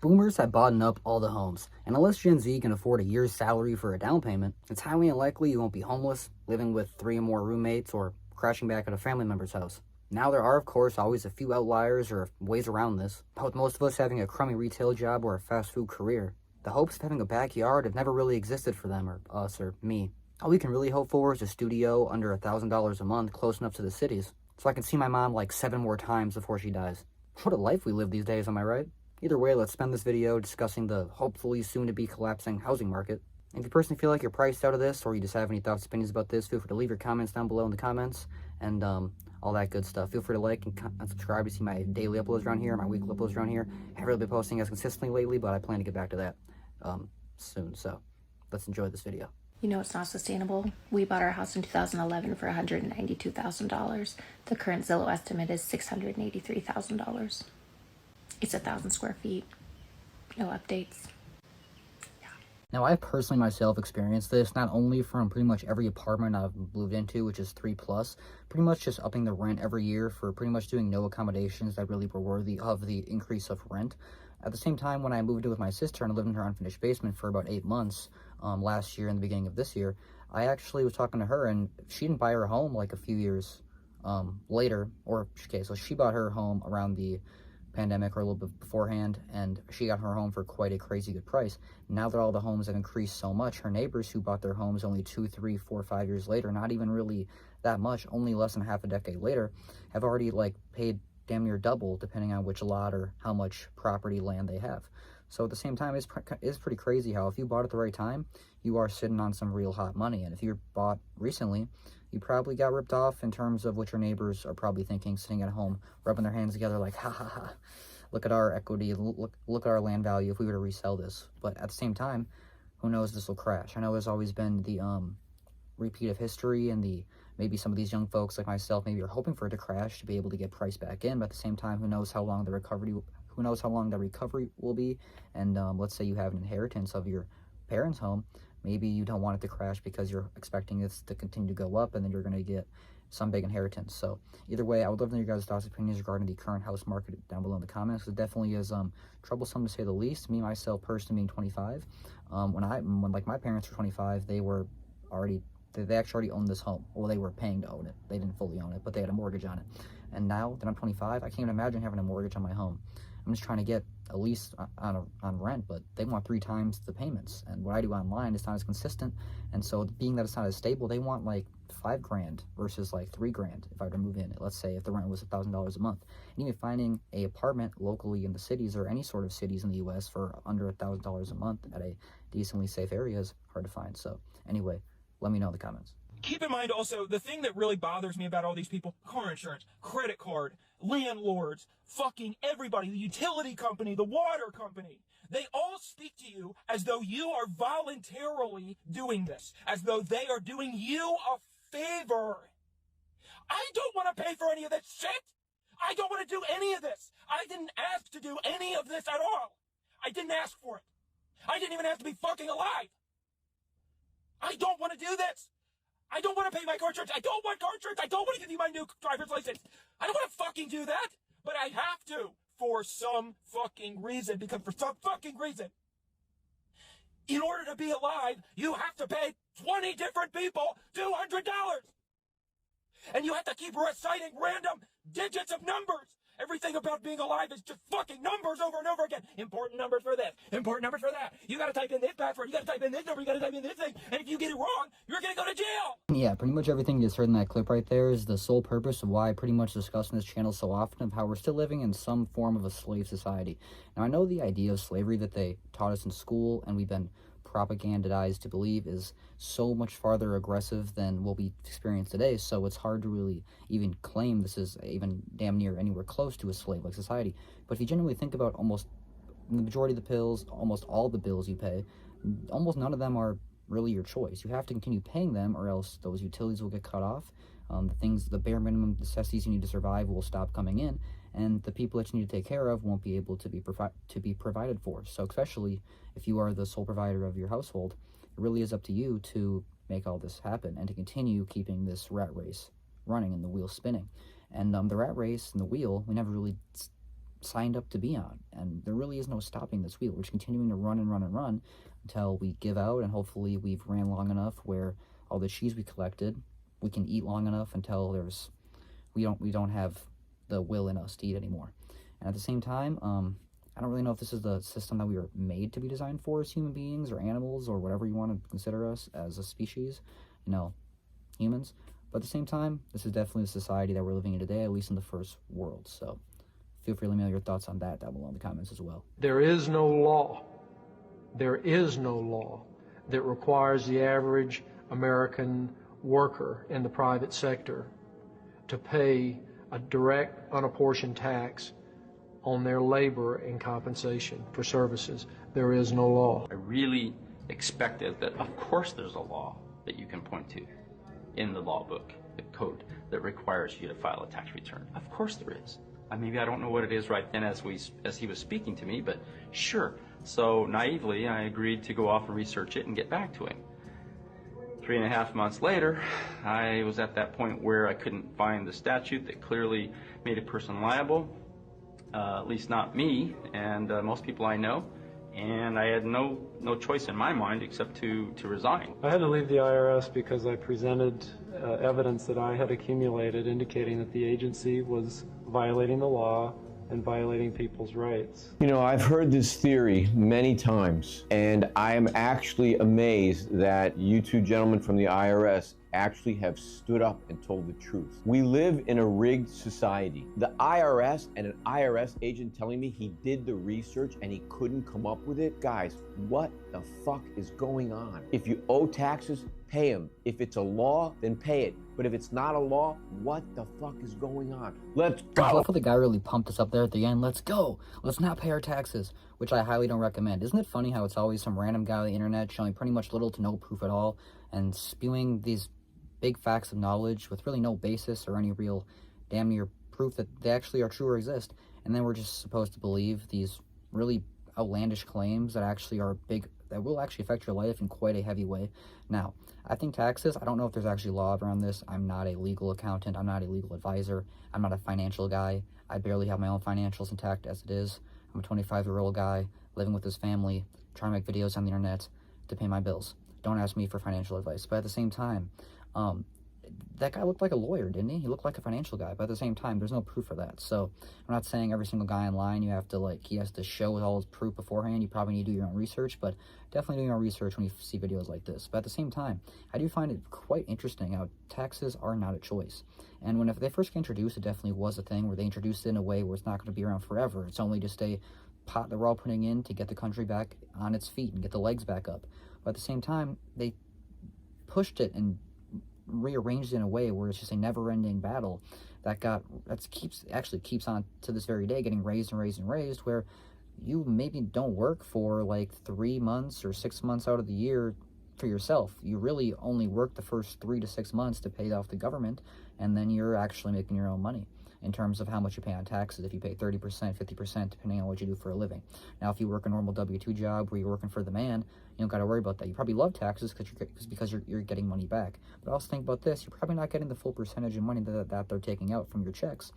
Boomers have bought up all the homes, and unless Gen Z can afford a year's salary for a down payment, it's highly unlikely you won't be homeless, living with 3 or more roommates, or crashing back at a family member's house. Now there are, of course, always a few outliers or ways around this, but with most of us having a crummy retail job or a fast food career, the hopes of having a backyard have never really existed for them, or us, or me. All we can really hope for is a studio under $1,000 a month close enough to the cities, so I can see my mom like 7 more times before she dies. What a life we live these days, am I right? Either way, let's spend this video discussing the hopefully soon-to-be collapsing housing market. If you personally feel like you're priced out of this, or you just have any thoughts, opinions about this, feel free to leave your comments down below in the comments, and all that good stuff. Feel free to like and subscribe to see my daily uploads around here, my weekly uploads around here. I haven't really been posting as consistently lately, but I plan to get back to that soon, so let's enjoy this video. You know it's not sustainable. We bought our house in 2011 for $192,000. The current Zillow estimate is $683,000. It's 1,000 square feet. No updates. Yeah. Now, I've personally myself experienced this, not only from pretty much every apartment I've moved into, which is 3+, pretty much just upping the rent every year for pretty much doing no accommodations that really were worthy of the increase of rent. At the same time, when I moved in with my sister and lived in her unfinished basement for about 8 months last year and the beginning of this year, I actually was talking to her, and she didn't buy her home like a few years later, or okay, so she bought her home around the pandemic or a little bit beforehand, and she got her home for quite a crazy good price. Now that all the homes have increased so much, her neighbors who bought their homes only 2, 3, 4, 5 years later, not even really that much, only less than half a decade later, have already like paid damn near double, depending on which lot or how much property land they have. So at the same time, it's pretty crazy how if you bought at the right time, you are sitting on some real hot money. And if you bought recently, you probably got ripped off in terms of what your neighbors are probably thinking, sitting at home, rubbing their hands together like, ha ha ha, look at our equity, look at our land value if we were to resell this. But at the same time, who knows, this will crash. I know there's always been the repeat of history, and maybe some of these young folks like myself maybe are hoping for it to crash to be able to get priced back in, but at the same time, who knows how long the recovery will be. And let's say you have an inheritance of your parents' home, maybe you don't want it to crash because you're expecting this to continue to go up, and then you're going to get some big inheritance. So either way, I would love to know your guys' thoughts and opinions regarding the current house market down below in the comments. It definitely is troublesome to say the least. Me myself personally being 25, when like my parents were 25, they actually already owned this home. Well, they were paying to own it. They didn't fully own it, but they had a mortgage on it. And now that I'm 25, I can't even imagine having a mortgage on my home. I'm just trying to get at least on rent, but they want 3 times the payments. And what I do online is not as consistent. And so being that it's not as stable, they want like $5,000 versus like $3,000 if I were to move in. Let's say if the rent was $1,000 a month. And even finding a apartment locally in the cities or any sort of cities in the US for under $1,000 a month at a decently safe area is hard to find. So anyway, let me know in the comments. Keep in mind also, the thing that really bothers me about all these people, car insurance, credit card, landlords, fucking everybody, the utility company, the water company, they all speak to you as though you are voluntarily doing this, as though they are doing you a favor. I don't want to pay for any of this shit. I don't want to do any of this. I didn't ask to do any of this at all. I didn't ask for it. I didn't even have to be fucking alive. I don't want to do this. I don't want to pay my car insurance. I don't want car insurance. I don't want to give you my new driver's license. I don't want to fucking do that, but I have to for some fucking reason, because for some fucking reason, in order to be alive, you have to pay 20 different people $200. And you have to keep reciting random digits of numbers. Everything about being alive is just fucking numbers over and over again. Important numbers for this, important numbers for that. You gotta type in this password, you gotta type in this number, you gotta type in this thing, and if you get it wrong, you're gonna go to jail! Yeah, pretty much everything you just heard in that clip right there is the sole purpose of why I pretty much discuss in this channel so often of how we're still living in some form of a slave society. Now, I know the idea of slavery that they taught us in school and we've been propagandized to believe is so much farther aggressive than what we experience today, so it's hard to really even claim this is even damn near anywhere close to a slave-like society. But if you genuinely think about almost the majority of the bills, almost all the bills you pay, almost none of them are really your choice. You have to continue paying them, or else those utilities will get cut off. The bare minimum necessities you need to survive will stop coming in, and the people that you need to take care of won't be able to be provided for. So especially if you are the sole provider of your household, it really is up to you to make all this happen and to continue keeping this rat race running and the wheel spinning. And the rat race and the wheel, we never really signed up to be on, and there really is no stopping this wheel. We're just continuing to run and run and run until we give out, and hopefully we've ran long enough where all the cheese we collected, we can eat long enough until we don't have the will in us to eat anymore. And at the same time, I don't really know if this is the system that we were made to be designed for as human beings or animals or whatever you want to consider us as a species, humans. But at the same time, this is definitely the society that we're living in today, at least in the first world. So feel free to let me know your thoughts on that down below in the comments as well. There is no law that requires the average American worker in the private sector to pay a direct, unapportioned tax on their labor and compensation for services. There is no law. I really expected that, of course there's a law that you can point to in the law book, the code that requires you to file a tax return. Of course there is. Maybe I don't know what it is right then as he was speaking to me, but sure. So naively, I agreed to go off and research it and get back to him. 3.5 months later, I was at that point where I couldn't find the statute that clearly made a person liable, at least not me and most people I know, and I had no choice in my mind except to resign. I had to leave the IRS because I presented evidence that I had accumulated indicating that the agency was violating the law and violating people's rights. I've heard this theory many times, and I am actually amazed that you two gentlemen from the IRS actually have stood up and told the truth. We live in a rigged society. The IRS and an IRS agent telling me he did the research and he couldn't come up with it. Guys, what the fuck is going on? If you owe taxes, pay them. If it's a law, then pay it. But if it's not a law, what the fuck is going on? Let's go! I love how the guy really pumped us up there at the end. Let's go! Let's not pay our taxes, which I highly don't recommend. Isn't it funny how it's always some random guy on the internet showing pretty much little to no proof at all and spewing these big facts of knowledge with really no basis or any real damn near proof that they actually are true or exist, and then we're just supposed to believe these really outlandish claims that actually are big, that will actually affect your life in quite a heavy way. Now, I think taxes, I don't know if there's actually law around this. I'm not a legal accountant. I'm not a legal advisor. I'm not a financial guy. I barely have my own financials intact as it is. I'm a 25-year-old guy living with his family, trying to make videos on the internet to pay my bills. Don't ask me for financial advice. But at the same time, that guy looked like a lawyer, didn't he? He looked like a financial guy, but at the same time, there's no proof for that. So I'm not saying every single guy online, he has to show all his proof beforehand. You probably need to do your own research, but definitely do your own research when you see videos like this. But at the same time, I do find it quite interesting how taxes are not a choice. And when they first got introduced, it definitely was a thing where they introduced it in a way where it's not going to be around forever. It's only just a pot that we're all putting in to get the country back on its feet and get the legs back up. But at the same time, they pushed it and rearranged in a way where it's just a never-ending battle that keeps on to this very day, getting raised and raised and raised, where you maybe don't work for like 3 months or 6 months out of the year for yourself. You really only work the first 3 to 6 months to pay off the government, and then you're actually making your own money in terms of how much you pay on taxes, if you pay 30%, 50%, depending on what you do for a living. Now, if you work a normal W-2 job where you're working for the man, you don't got to worry about that. You probably love taxes because you're getting money back. But also think about this, you're probably not getting the full percentage of money that they're taking out from your checks.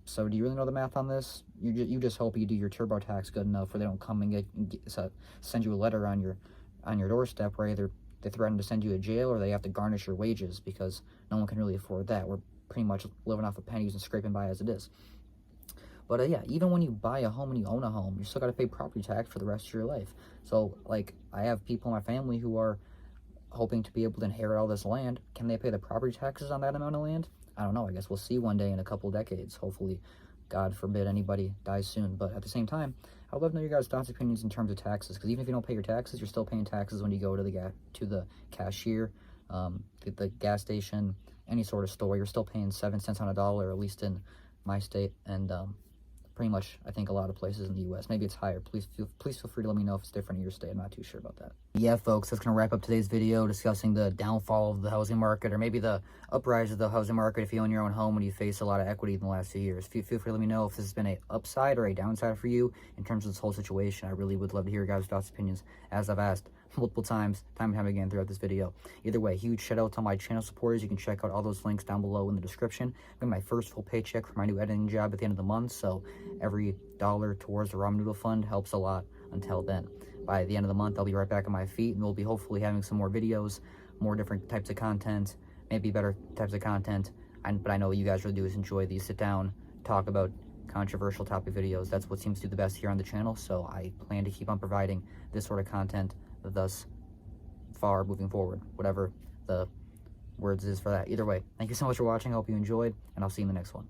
So do you really know the math on this? You just hope you do your TurboTax good enough where they don't come and send you a letter on your doorstep where either they threaten to send you to jail or they have to garnish your wages, because no one can really afford that. We're pretty much living off of pennies and scraping by as it is. But yeah, even when you buy a home and you own a home, you still got to pay property tax for the rest of your life. So like, I have people in my family who are hoping to be able to inherit all this land. Can they pay the property taxes on that amount of land? I don't know. I guess we'll see one day in a couple decades. Hopefully, God forbid anybody dies soon. But at the same time, I'd love to know your guys' thoughts and opinions in terms of taxes, because even if you don't pay your taxes, you're still paying taxes when you go to the cashier, the gas station, any sort of store. You're still paying 7 cents on a dollar, at least in my state, and pretty much I think a lot of places in the U.S. Maybe it's higher. Please feel free to let me know if it's different in your state. I'm not too sure about that. Yeah, folks, that's gonna wrap up today's video discussing the downfall of the housing market, or maybe the uprise of the housing market if you own your own home and you face a lot of equity in the last few years. Feel free to let me know if this has been a upside or a downside for you in terms of this whole situation. I really would love to hear your guys' thoughts and opinions, as I've asked. multiple times, time and time again throughout this video. Either way, huge shout out to my channel supporters. You can check out all those links down below in the description. I got my first full paycheck for my new editing job at the end of the month, so every dollar towards the ramen noodle fund helps a lot until then. By the end of the month, I'll be right back on my feet, and we'll be hopefully having some more videos, more different types of content, maybe better types of content. But I know what you guys really do is enjoy these sit down, talk about controversial topic videos. That's what seems to do the best here on the channel, so I plan to keep on providing this sort of content thus far moving forward, whatever the words is for that. Either way, thank you so much for watching. I hope you enjoyed, and I'll see you in the next one.